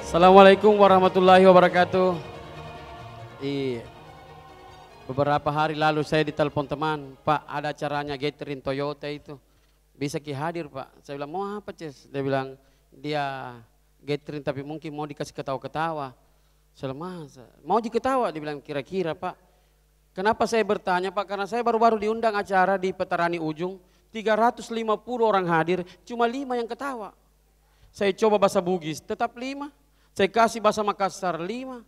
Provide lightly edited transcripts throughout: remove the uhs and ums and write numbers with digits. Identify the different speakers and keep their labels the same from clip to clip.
Speaker 1: Assalamualaikum warahmatullahi wabarakatuh. Iya. Beberapa hari lalu saya ditelepon teman, Pak ada acaranya gathering Toyota itu. Bisa ki hadir Pak? Saya bilang mau apa Ces? Dia bilang dia gathering tapi mungkin mau dikasih ketawa-ketawa. Saya bilang masa? Mau diketawa? Dia bilang kira-kira Pak. Kenapa saya bertanya Pak? Karena saya baru-baru diundang acara di Petarani Ujung. 350 orang hadir, cuma 5 yang ketawa. Saya coba bahasa Bugis, tetap 5. Saya kasih bahasa Makassar 5.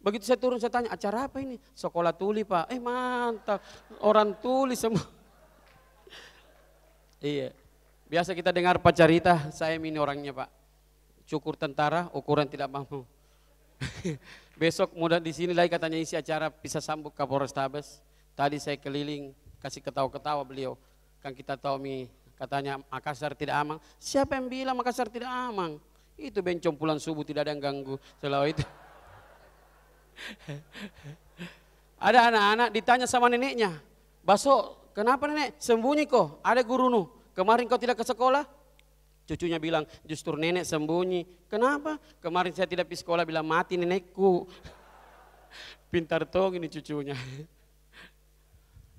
Speaker 1: Begitu saya turun saya tanya, acara apa ini? Sekolah tuli Pak. Mantap, orang tuli semua. Iya, biasa kita dengar Pak Carita, saya ini orangnya Pak. Cukur tentara, ukuran tidak mampu. Besok mudah di sini lagi katanya isi acara bisa sambut Kapolres Tabes. Tadi saya keliling kasih ketawa-ketawa beliau. Kan kita tahu katanya Makassar tidak aman. Siapa yang bilang Makassar tidak aman? Itu bencong pulang subuh tidak ada yang ganggu. Selalu itu. Ada anak-anak ditanya sama neneknya, Baso, kenapa nenek sembunyi kok? Ada guru nu, kemarin kau tidak ke sekolah? Cucunya bilang, justru nenek sembunyi. Kenapa? Kemarin saya tidak pergi sekolah, bilang mati nenekku. Pintar tong ini cucunya.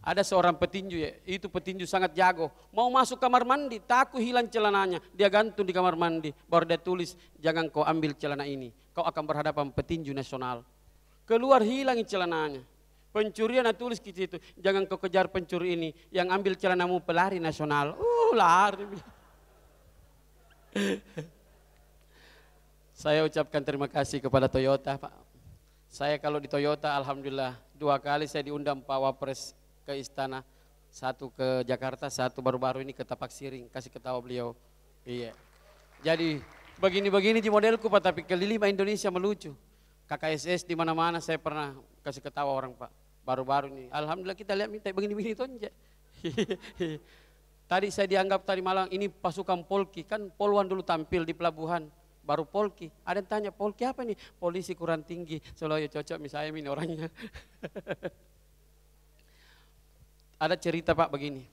Speaker 1: Ada seorang petinju ya, itu petinju sangat jago. Mau masuk kamar mandi, takut hilang celananya. Dia gantung di kamar mandi, baru dia tulis, jangan kau ambil celana ini. Kau akan berhadapan petinju nasional. Keluar hilang celananya. Pencurian tulis di situ, jangan kau kejar pencuri ini. Yang ambil celanamu pelari nasional. Lari. Saya ucapkan terima kasih kepada Toyota Pak. Saya kalau di Toyota alhamdulillah 2 kali saya diundang Pak Wapres ke istana, 1 ke Jakarta, 1 baru-baru ini ke Tapak Siring, kasih ketawa beliau. Iya. Jadi begini-begini di modelku Pak, tapi kelilima Indonesia melucu. KKSS di mana-mana saya pernah kasih ketawa orang Pak. Baru-baru ini, alhamdulillah kita lihat minta begini-begini tonja. Tadi saya dianggap tadi malam ini pasukan Polki, kan Polwan dulu tampil di pelabuhan, baru Polki. Ada yang tanya Polki apa nih? Polisi kurang tinggi, selalu cocok misalnya ini orangnya. Ada cerita Pak begini,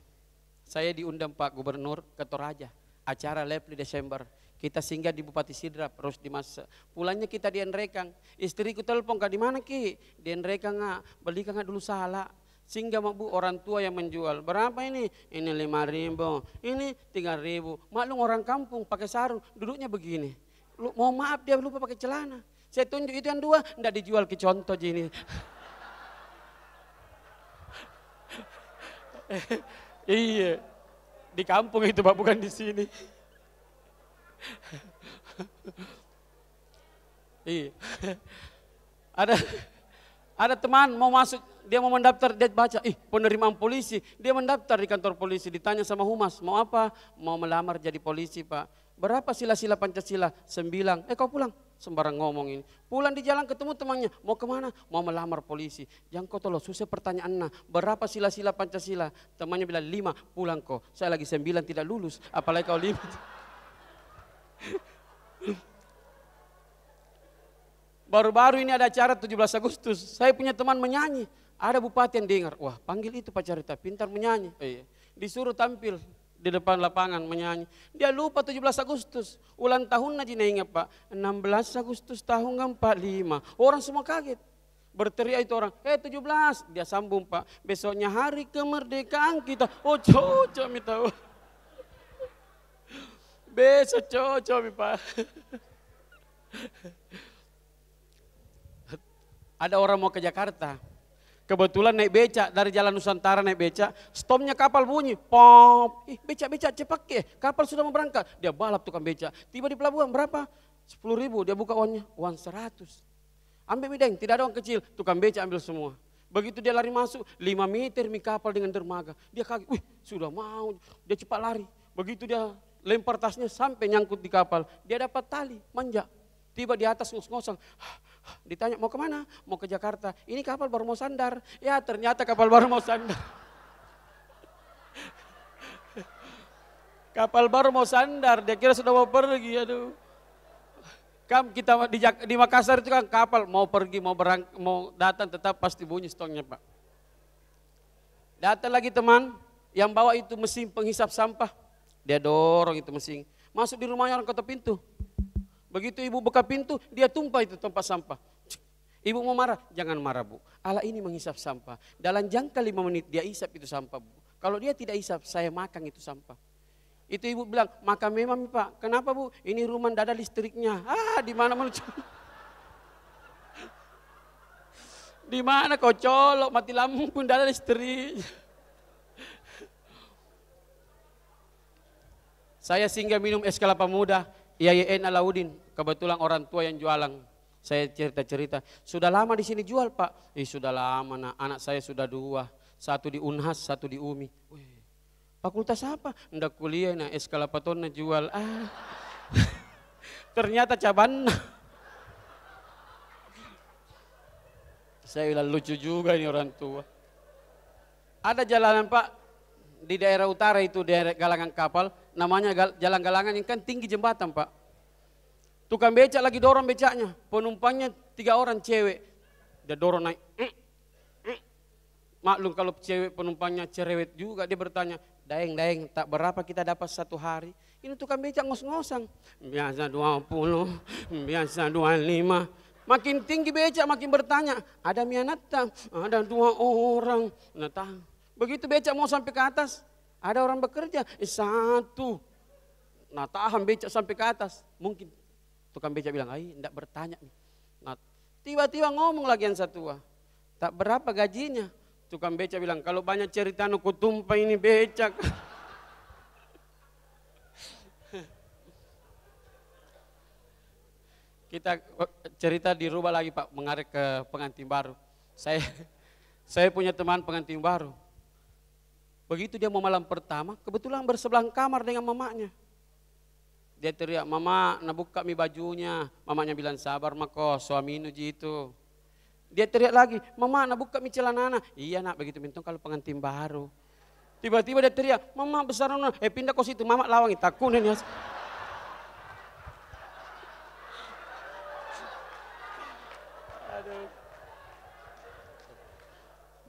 Speaker 1: saya diundang Pak Gubernur ke Toraja, acara Lepli Desember, kita singgah di Bupati Sidrap, terus di masa, pulangnya kita di Enrekang, istriku telepon, Kak di mana Ki? Di Enrekang beli nggak dulu salah, singgah Bu orang tua yang menjual, berapa ini? Ini 5.000, ini 3.000, maklum orang kampung pakai sarung, duduknya begini, mau maaf dia lupa pakai celana, saya tunjuk itu yang 2, enggak dijual ke contoh gini. Iya, di kampung itu Pak, bukan di sini. Iya. Ada teman mau masuk, dia mau mendaftar, dia baca, penerimaan polisi, dia mendaftar di kantor polisi, ditanya sama humas, mau apa? Mau melamar jadi polisi Pak. Berapa sila-sila Pancasila? 9. Kau pulang, sembarang ngomong ini. Pulang di jalan ketemu temannya, mau kemana? Mau melamar polisi. Yang kau tolong, susah pertanyaan berapa sila-sila Pancasila? Temannya bilang 5, pulang kau. Saya lagi 9 tidak lulus, apalagi kau 5. Baru-baru ini ada acara 17 Agustus, saya punya teman menyanyi. Ada bupati yang dengar, wah panggil itu Pak Carita, pintar menyanyi. Disuruh tampil di depan lapangan menyanyi. Dia lupa 17 Agustus, ulang tahun aja ingat Pak. 16 Agustus tahun 45. Orang semua kaget. Berteriak itu orang, 17. Dia sambung Pak, besoknya hari kemerdekaan kita. Oh cocok mi tahu. Besok cocok mi Pak. Ada orang mau ke Jakarta, kebetulan naik becak dari Jalan Nusantara naik becak, stopnya kapal bunyi, pop, becak cepat ke, kapal sudah mau berangkat, dia balap tukang becak, tiba di pelabuhan berapa? 10.000, dia buka uangnya, uang 100, ambil mideng, tidak ada uang kecil, tukang becak ambil semua. Begitu dia lari masuk, 5 meter mi kapal dengan dermaga, dia kaget, sudah mau, dia cepat lari, begitu dia lempar tasnya sampai nyangkut di kapal, dia dapat tali, manjak. Tiba di atas ngos-ngosong, ditanya mau kemana? Mau ke Jakarta. Ini kapal baru mau sandar. Ya ternyata kapal baru mau sandar. Kapal baru mau sandar, dia kira sudah mau pergi. Aduh. Kita di Makassar itu kan kapal mau pergi, mau datang tetap pasti bunyi stongnya Pak. Datang lagi teman yang bawa itu mesin penghisap sampah. Dia dorong itu mesin. Masuk di rumahnya orang ketok pintu. Begitu ibu buka pintu, dia tumpah itu tempat sampah. Ibu mau marah, jangan marah bu. Allah ini menghisap sampah. Dalam jangka 5 menit dia isap itu sampah bu. Kalau dia tidak isap, saya makan itu sampah. Itu ibu bilang, maka memang pak, kenapa bu? Ini rumah tidak ada listriknya. Di mana menuju? Di mana kau colok, mati lampu pun tidak ada listrik. Saya singgah minum es kelapa muda, IAIN Alauddin, kebetulan orang tua yang jualan. Saya cerita-cerita, sudah lama di sini jual pak. Sudah lama, nah. Anak saya sudah 2, satu di Unhas, satu di UMI. Fakultas apa? Ndak kuliah, nah es kelapa tona jual. Ternyata cabana. Saya bilang lucu juga ini orang tua. Ada jalanan pak, di daerah utara itu, daerah Galangan Kapal, namanya Jalan Galangan yang kan tinggi jembatan pak. Tukang becak lagi dorong becaknya, penumpangnya 3 orang cewek. Dia dorong naik. Maklum kalau cewek penumpangnya cerewet juga, dia bertanya, daeng, tak berapa kita dapat 1 hari? Ini tukang becak ngos-ngosan. Biasa 20, biasa 25. Makin tinggi becak makin bertanya, ada mianata, ada 2 orang. Nah, begitu becak mau sampai ke atas, ada orang bekerja, 1. Nah tahan becak sampai ke atas, mungkin tukang becak bilang, enggak bertanya nih. Nah tiba-tiba ngomong lagi yang satu, tak berapa gajinya. Tukang becak bilang, kalau banyak cerita ku tumpah ini becak. Kita cerita dirubah lagi Pak, mengarah ke pengantin baru. Saya punya teman pengantin baru. Begitu dia mau malam pertama, kebetulan bersebelahan kamar dengan mamanya. Dia teriak, mama nak buka mi bajunya. Mamanya bilang, sabar mako, suami nuji itu. Dia teriak lagi, mama nak buka mi celana. Iya nak, begitu mintung kalau pengantin baru. Tiba-tiba dia teriak, mama besar nak, pindah kos itu, mama lawangi, takut ini.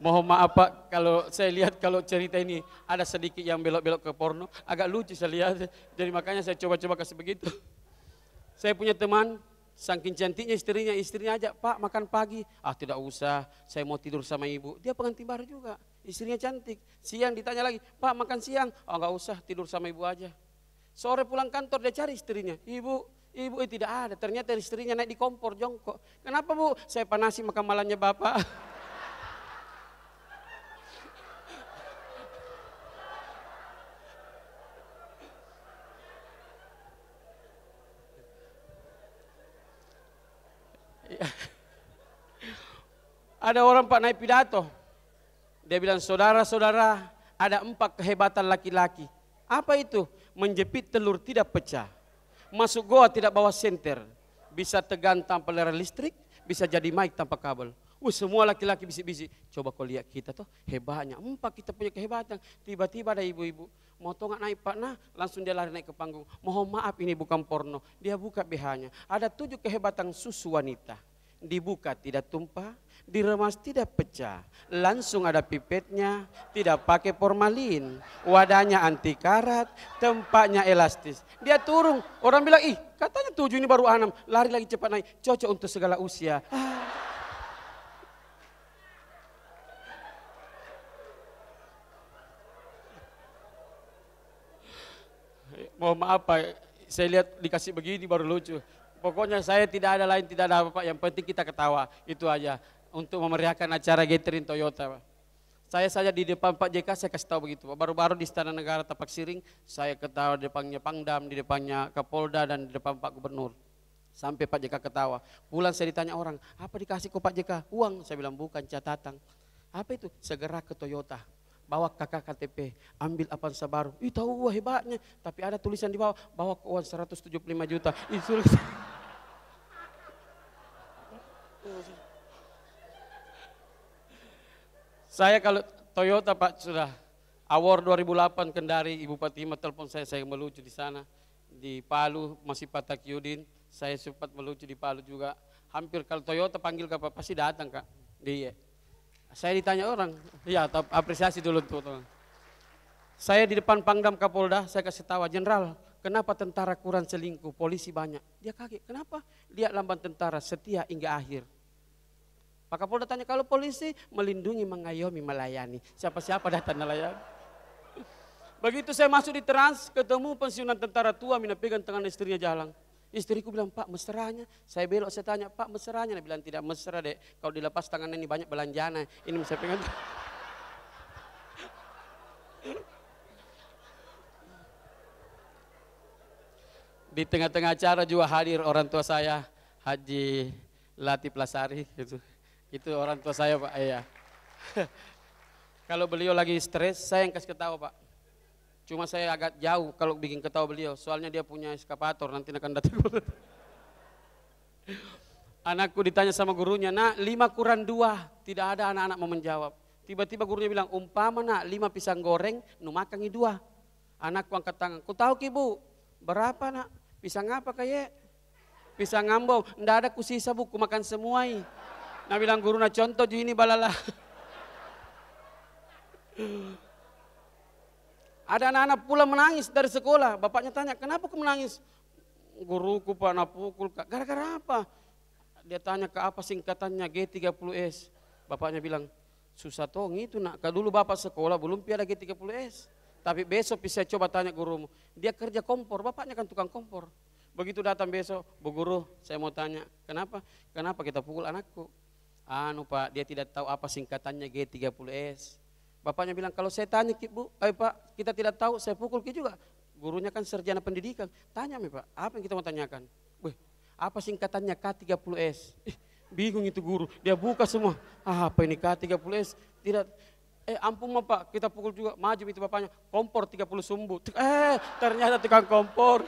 Speaker 1: Mohon maaf Pak, kalau saya lihat kalau cerita ini ada sedikit yang belok-belok ke porno, agak lucu saya lihat, jadi makanya saya coba-coba kasih begitu. Saya punya teman, saking cantiknya istrinya ajak, Pak makan pagi, tidak usah, saya mau tidur sama ibu. Dia pengantin baru juga, istrinya cantik. Siang ditanya lagi, Pak makan siang, enggak usah, tidur sama ibu aja. Sore pulang kantor dia cari istrinya, ibu tidak ada, ternyata istrinya naik di kompor jongkok. Kenapa bu? Saya panasi makan malamnya bapak. Ada orang Pak naik pidato, dia bilang saudara-saudara ada 4 kehebatan laki-laki. Apa itu? Menjepit telur tidak pecah, masuk goa tidak bawa senter, bisa tegang tanpa lereng listrik, bisa jadi mic tanpa kabel. Semua laki-laki bisik-bisik, coba kau lihat kita tuh hebatnya, 4 kita punya kehebatan. Tiba-tiba ada ibu-ibu, mau tongak naik Pak, nah langsung dia lari naik ke panggung. Mohon maaf ini bukan porno, dia buka BH-nya. Ada 7 kehebatan susu wanita. Dibuka tidak tumpah, diremas tidak pecah, langsung ada pipetnya, tidak pakai formalin, wadahnya anti karat, tempatnya elastis. Dia turun, orang bilang, katanya 7 ini baru 6, lari lagi cepat naik, cocok untuk segala usia. Mohon maaf Pak, saya lihat dikasih begini baru lucu. Pokoknya saya tidak ada lain, tidak ada apa-apa, yang penting kita ketawa, itu aja. Untuk memeriahkan acara gathering Toyota Pak. Saya saja di depan Pak JK saya kasih tahu begitu Pak. Baru-baru di Istana Negara Tapak Siring, saya ketawa di depannya Pangdam, di depannya Kapolda dan di depan Pak Gubernur. Sampai Pak JK ketawa. Pulang saya ditanya orang, apa dikasih ke Pak JK? Uang, saya bilang bukan, catatan. Apa itu? Segera ke Toyota. Bawa kakak KTP, ambil Avanza baru. Tahu hebatnya, tapi ada tulisan di bawah, bawa ke uang 175 juta. Itu saya kalau Toyota Pak sudah award 2008 Kendari, Ibu Fatimah telepon saya melucu di sana. Di Palu masih Pak Takyudin, saya sempat melucu di Palu juga. Hampir kalau Toyota panggil ke Pak pasti datang Kak. Dia. Saya ditanya orang, ya apresiasi dulu tuh. Saya di depan Pangdam Kapolda, saya kasih tahu, Jenderal, kenapa tentara kurang selingkuh, polisi banyak. Dia kaget, kenapa? Lihat lambang tentara, setia hingga akhir. Pak Kapolda tanya, kalau polisi melindungi, mengayomi, melayani. Siapa-siapa datang melayani. Begitu saya masuk di Trans, ketemu pensiunan tentara tua, mina pegang tangan istrinya jalan. Istriku bilang, Pak mesranya. Saya belok, saya tanya, Pak mesranya. Dia bilang, tidak mesra dek, kalau dilepas tangan ini banyak belanjana. Ini saya pegang. Di tengah-tengah acara juga hadir orang tua saya, Haji Latif Lasari, gitu. Itu orang tua saya Pak, iya. Kalau beliau lagi stres, saya yang kasih ketawa Pak. Cuma saya agak jauh kalau bikin ketawa beliau, soalnya dia punya eskapator, nanti akan datang. Anakku ditanya sama gurunya, nak 5 kurang 2, tidak ada anak-anak mau menjawab. Tiba-tiba gurunya bilang, umpama nak 5 pisang goreng, nu makan 2. Anakku angkat tangan, ku tahu ki bu, berapa nak? Pisang apa kayak? Pisang ngambau, ndak ada kusisa bu, ku makan semua. Nah bilang guru, nah contoh ini balala. Ada anak-anak pula menangis dari sekolah, bapaknya tanya, kenapa ku menangis? Guruku Pak napukul, gara-gara apa? Dia tanya ke apa singkatannya G30S. Bapaknya bilang, susah toh itu nak, dulu bapak sekolah belum ada G30S. Tapi besok bisa coba tanya gurumu. Dia kerja kompor, bapaknya kan tukang kompor. Begitu datang besok, Bu Guru, saya mau tanya, kenapa kita pukul anakku? Anu Pak, dia tidak tahu apa singkatannya G30S. Bapaknya bilang, kalau saya tanya Bu, Pak, kita tidak tahu, saya pukul juga. Gurunya kan sarjana pendidikan. Tanya Pak, apa yang kita mau tanyakan? Wih, apa singkatannya K30S? Bingung itu guru, dia buka semua. Apa ini K30S? Tidak. Ampun Pak, kita pukul juga, maju itu bapaknya, kompor 30 sumbu. Ternyata tukang kompor.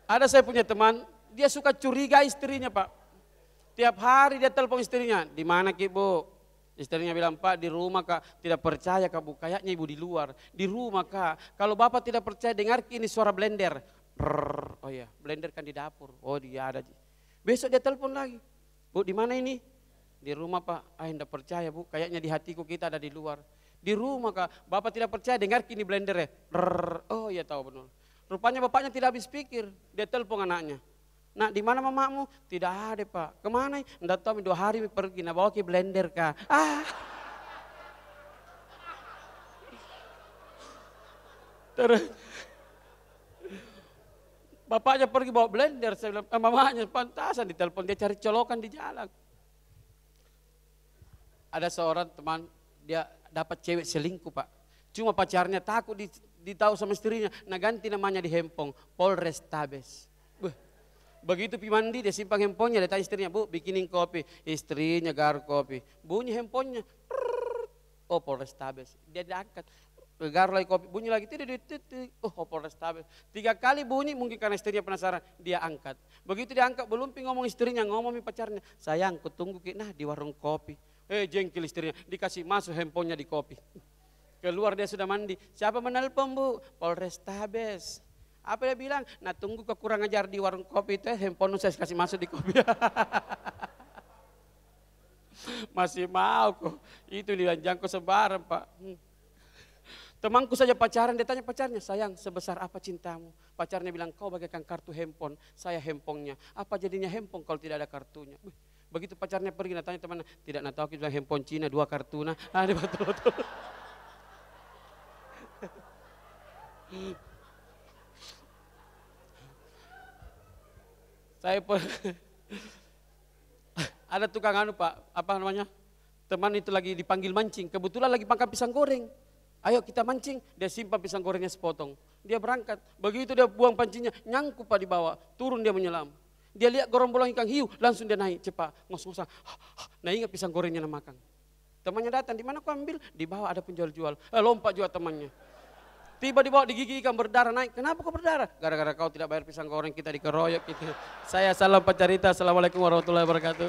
Speaker 1: Ada saya punya teman, dia suka curiga istrinya Pak. Tiap hari dia telepon istrinya, di mana Ki Bu? Istrinya bilang, Pak di rumah Kak, tidak percaya Kak Bu, kayaknya Ibu di luar. Di rumah Kak, kalau Bapak tidak percaya dengar ini suara blender. Oh iya, blender kan di dapur. Oh dia ada. Besok dia telepon lagi. Bu di mana ini? Di rumah Pak. Enggak percaya Bu, kayaknya di hatiku kita ada di luar. Di rumah Kak, Bapak tidak percaya dengar ini blender ya. Oh iya tahu benar. Rupanya bapaknya tidak habis pikir, dia telepon anaknya. Nak di mana mamamu? Tidak ada Pak. Kemana? Enggak tahu 2 hari pergi, nah bawa ke blender Kak. Terus bapaknya pergi bawa blender, saya bilang, mamanya pantasan ditelepon, dia cari colokan di jalan. Ada seorang teman, dia dapat cewek selingkuh Pak. Cuma pacarnya takut ditahu sama istrinya, nah ganti namanya di handphone, Polrestabes. Begitu pi mandi, dia simpan handphonenya, dia tanya istrinya, Bu bikinin kopi. Istrinya garuk kopi, bunyi handphonenya, oh Polrestabes. Dia diangkat. Garuk lagi kopi, bunyi lagi, oh Polrestabes. 3 kali bunyi, mungkin karena istrinya penasaran, dia angkat. Begitu dia angkat, belum ngomong istrinya, ngomong pacarnya, sayang ku tunggu nah di warung kopi. Jengkel istrinya, dikasih masuk handphonenya di kopi. Keluar dia sudah mandi, siapa menelpon Bu? Polrestabes. Apa dia bilang? Nah tunggu kau kurang ajar di warung kopi itu, handphone saya kasih masuk di kopi. Masih mau kok, itu dilanjangku sebarang Pak. Temanku saja pacaran, dia tanya pacarnya, sayang sebesar apa cintamu? Pacarnya bilang, kau bagaikan kartu handphone, saya handphonenya. Apa jadinya handphone kalau tidak ada kartunya? Begitu pacarnya pergi, tanya temannya, tidak tahu kita bilang handphone Cina 2 kartu nah. Dia betul-betul. Saya ada tukang anu Pak, apa namanya? Teman itu lagi dipanggil mancing, kebetulan lagi pangkal pisang goreng. Ayo kita mancing, dia simpan pisang gorengnya sepotong. Dia berangkat, begitu dia buang pancingnya, nyangkut Pak di bawah, turun dia menyelam. Dia lihat gerombolan ikan hiu, langsung dia naik cepat, ngos-ngosan. Nah ingat pisang gorengnya nak makan. Temannya datang, di mana kau ambil? Di bawah ada penjual-jual, lompat juga temannya. Tiba di bawah digigit ikan berdarah naik. Kenapa kau berdarah? Gara-gara kau tidak bayar pisang goreng kita dikeroyok gitu. Saya salam pacarita. Assalamualaikum warahmatullahi wabarakatuh.